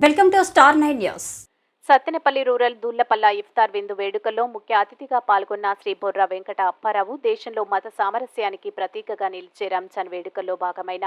Welcome to star 9 news. Sattenapalli rural Dullapalla ఇఫ్తార్ విందు వేడుకల్లో ముఖ్య అతిథిగా పాల్గొన్న శ్రీ బొర్రా వెంకట అప్పారావు దేశంలో మత సామరస్యానికి ప్రతీకగా నిలిచే రంజాన్ వేడుకల్లో భాగమైన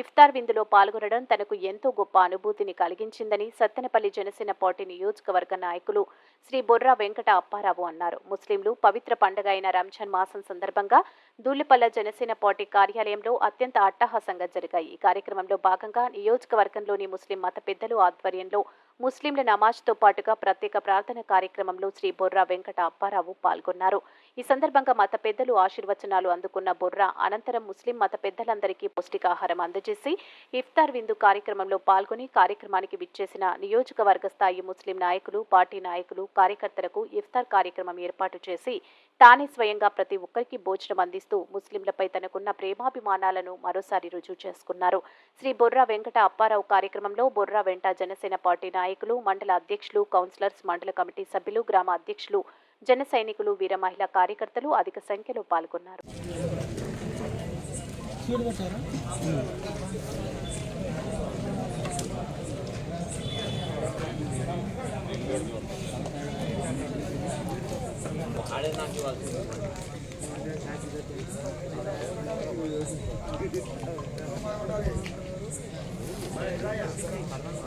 ఇఫ్తార్ విందులో పాల్గొనడం తనకు ఎంతో గొప్ప అనుభూతిని కలిగించిందని సత్తెనపల్లి జనసేన పార్టీ నియోజకవర్గ నాయకులు శ్రీ బొర్రా వెంకట అప్పారావు అన్నారు. ముస్లింలు పవిత్ర పండుగ అయిన రంజాన్ మాసం సందర్భంగా దూళ్లపల్ల జనసేన పార్టీ కార్యాలయంలో అత్యంత అట్టహాసంగా జరిగాయి. ఈ కార్యక్రమంలో భాగంగా నియోజకవర్గంలోని ముస్లిం మత పెద్దలు ఆధ్వర్యంలో ముస్లింల నమాజ్తో పాటుగా ప్రత్యేక ప్రార్థన కార్యక్రమంలో శ్రీ బొర్రా వెంకట అప్పారావు పాల్గొన్నారు. ఈ సందర్భంగా మత పెద్దలు ఆశీర్వచనాలు అందుకున్న బొర్రా అనంతరం ముస్లిం మత పెద్దలందరికీ పౌష్టికాహారం అందజేసి ఇఫ్తార్ విందు కార్యక్రమంలో పాల్గొని కార్యక్రమానికి విచ్చేసిన నియోజకవర్గ స్థాయి ముస్లిం నాయకులు, పార్టీ నాయకులు, కార్యకర్తలకు ఇఫ్తార్ కార్యక్రమం ఏర్పాటు చేసి తానే స్వయంగా ప్రతి ఒక్కరికి భోజనం అందిస్తూ ముస్లింలపై తనకున్న ప్రేమాభిమానాలను మరోసారి రుజువు చేసుకున్నారు. శ్రీ బొర్రా వెంకట అప్పారావు కార్యక్రమంలో బొర్రా వెంట జనసేన పార్టీ నాయకులు, మండల అధ్యక్షులు, కౌన్సిలర్స్, మండల కమిటీ సభ్యులు, గ్రామ అధ్యక్షులు, జన సైనికులు, వీర మహిళా కార్యకర్తలు అధిక సంఖ్యలో పాల్గొన్నారు.